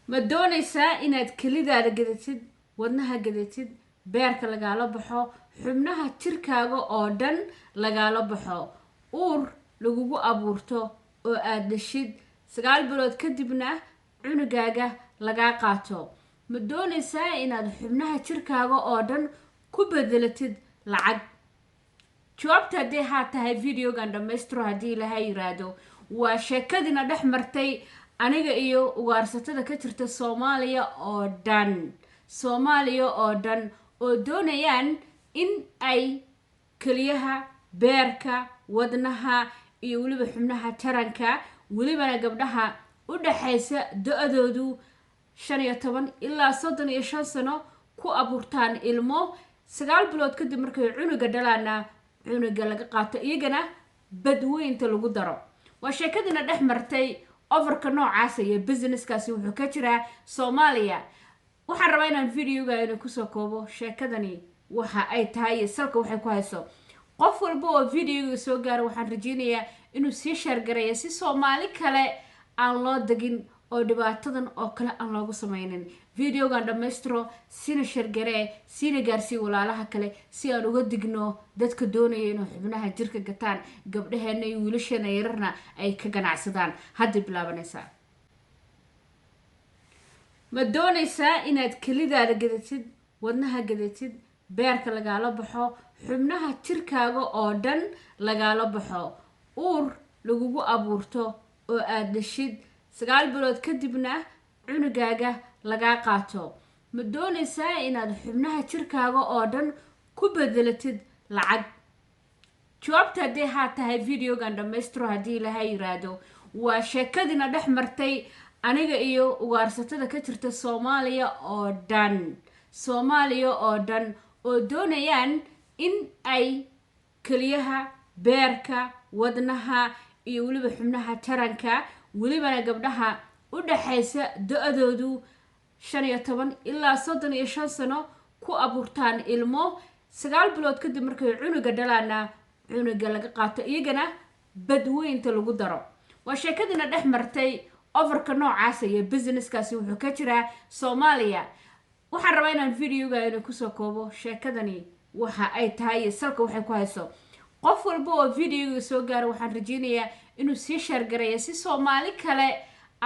ma doonaysaa inaad kelidaada gadatid, wadnaha gadatid, beerka lagaala baxo, xubnaha jirkaaga oo dhan lagaala baxo, uur lagugu abuurto oo aad dhashid 9 bilood kadibna cunugaaga lagaa qaato? ma doonaysaa inaad xubnaha jirkaaga oo dhan ku bedelatid lacag? jawaabta haddii haa tahay videogan dhammaystiro haddii ilaahay yiraahdo. waa sheekadiina dhex martay aniga iyo ugaarsatada ka jirta Soomaaliya oo dhan oo doonayaan in ay kaliyaha, beerka, wadnaha iyo weliba xubnaha taranka, welibana gabdhaha u dhaxaysa da-doodu 15 ilaa 35 sano ku abuurtaan ilmo 9 bilood kadib markay cunuga dhalaana cunuga laga qaato, iyagana badweynta lagu daro. waa sheekadiina dhex martay overka noocaas iyo businesskaasi wuxuu ka jiraa Soomaaliya. waxaan rabaa inaan videoga inaan kusoo koobo sheekadani waxa ay tahay salka waxay ku hayso. qof walba oo videoga soo gaaro waxaan rajeynayaa inuu sii share gareeyo si Soomaali kale aan loo dagin oo dhibaatadan oo kale aan loogu samaynin. videogan dhammaystiro, sina share garee, sina gaarsii walaalaha kale si aan uga digno dadka doonaya inay xubnaha jirka gataan, gabdhaheena iyo wiilasheena yararna ay ka ganacsadaan. hadda bilaabanaysaa. ma doonaysaa inaad kelidaada gadatid, wadnaha gadatid, beerka lagaala baxo, xubnaha jirkaaga oo dhan lagaala baxo, uur lagugu abuurto oo aad dhashid 9 bilood kadibna cunugaaga lagaa qaato? ma doonaysaa inaad xubnaha jirkaaga oo dhan ku bedelatid lacag? jawaabta haddii haa tahay videogan dhammaystiro haddii ilaahay yiraahdo. waa sheekadiina dhex martay aniga iyo ugaarsatada ka jirta Soomaaliya oo dhan oo doonayaan in ay kaliyaha, beerka, wadnaha iyo weliba xubnaha taranka, welibana gabdhaha u dhaxaysa da-doodu 15 ilaa 35 sano ku abuurtaan ilmo 9 bilood kadib markay cunuga dhalaana cunuga laga qaato, iyagana badweynta lagu daro. waa sheekadiina dhex martay overka noocaas iyo businesskaasi wuxuu ka jiraa Soomaaliya. waxaan rabaa inaan videoga inaan kusoo koobo sheekadani waxa ay tahay salka waxay ku hayso. qof walba oo videoga soo gaaro waxaan rajeynayaa inuu sii share gareeyo si Soomaali kale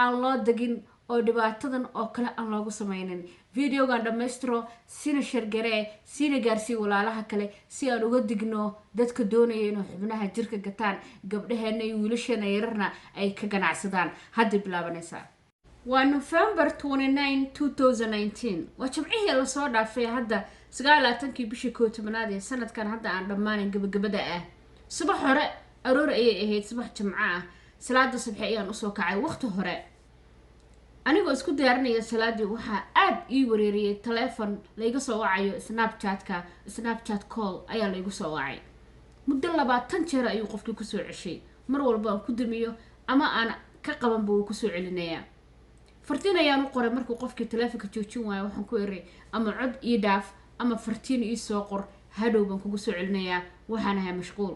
aan loo dagin oo dhibaatadan oo kale aan loogu samaynin. videogan dhammaystiro, sina share garee, sina gaarsii walaalaha kale si aan uga digno dadka doonaya inay xubnaha jirka gataan, gabdhaheena iyo wiilasheena yararna ay ka ganacsadaan. hadda bilaabanaysaa. waa November 29, 2019. waa jimcihii la soo dhaafay hadda 29kii bishii 11 ee sanadkan hadda aan dhammaanin gabagabada ah. subax hore aroor ayay ahayd, subax jimco ah. salaada subax ayaan usoo kacay waqti hore. anigoo isku diyaarinaya salaadii waxaa aad ii wareeriyay telephone layga soo wacayo Snapchat call ayaa laygu soo wacay. muddo 20 jeer ayuu qofkii kusoo ceshay. mar walba aan ku damiyo ama aan ka qaban buu kusoo celinayaa. fartiin ayaan u qoray markuu qofkii telefoonka joojin waayo. waxaan ku eray ama cod ii dhaaf ama fartiin ii soo qor, hadhow baan kugu soo celinayaa, waxaan ahay mashquul.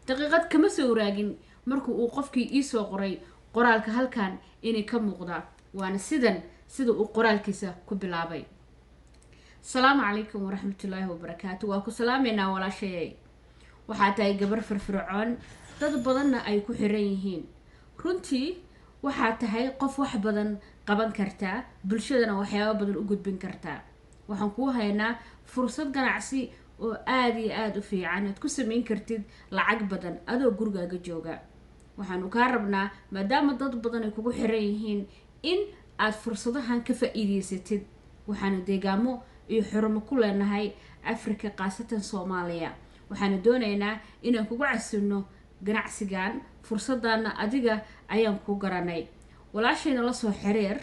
daqiiqad kama soo waraagin markuu uu qofkii ii soo qoray qoraalka halkan inay ka muuqda. waana sida uu qoraalkiisa ku bilaabay. السلام عليكم ورحمة الله وبركاته. واكو سلامينا ولا شيء. waxaa tahay gabar firfircoon, dad badanna ay ku xiran yihiin. runtii waxaa tahay qof wax badan qaban kartaa, bulshadana waxyaabo badan u gudbin kartaa. waxaan kuu haynaa fursad ganacsi oo aad iyo aad u fiican aad ku samayn kartid lacag badan adoo gurigaaga jooga. waxaanu kaa rabnaa maadaama dad badan ay kugu xiran yihiin in aad fursadahan ka faa'iideysatid. waxaanu deegaamo iyo xurumo ku leenahay Afrika, qaasatan Soomaaliya. waxaanu doonaynaa inaan kugu casino ganacsigan. fursadana adiga ayaan ku garanay. walaashayna la soo xiriir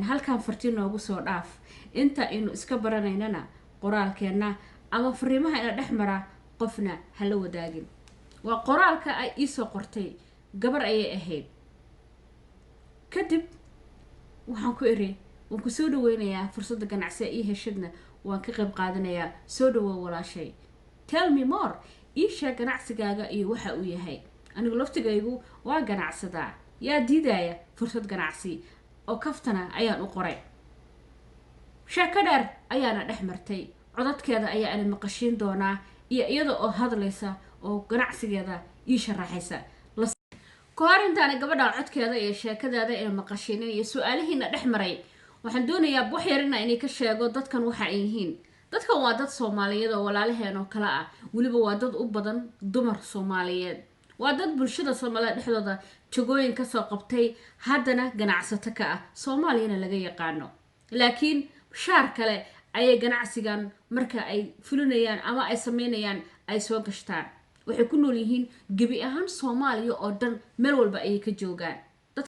halkan fartiin noogu soo dhaaf. inta aynu iska baranaynana qoraalkeena ama fariimaha ina dhexmara qofna hala wadaagin. waa qoraalka ay ii soo qortay gabar ayay ahayd. kadib waxaan ku iri waan ku soo dhaweynayaa fursada ganacsi ii heshadna waan ka qayb qaadanayaa. soo dhawow walaashay. tell me more. ii sheeg ganacsigaaga iyo waxa uu yahay. anigu laftigaygu waa ganacsadaa. yaa diidaya fursad ganacsi. oo kaftana ayaan u qoray sheeko dheer ayaana dhex martay codadkeeda ayaa ana maqashiin doonaa iyo iyada oo hadlaysa oo ganacsigeeda ii sharaxaysa kahor intaana gabadha codkeeda iyo sheekadeeda ee maqashiinin iyo su-aalihiina dhex maray waxaan doonayaa wax yarina inay ka sheego dadkan waxa ay yihiin dadkan waa dad soomaaliyeed oo walaalaheen oo kale ah weliba waa dad u badan dumar soomaaliyeed waa dad bulshada soomaalida dhexdooda jagooyin kasoo qabtay haddana ganacsato ka ah soomaaliyana laga yaqaano laakiin shaar kale ayay ganacsigan marka ay fulinayaan ama ay sameynayaan ay soo gashtaan waxay ku nool yihiin gebi ahaan soomaaliya oo dhan meel walba ayay ka joogaan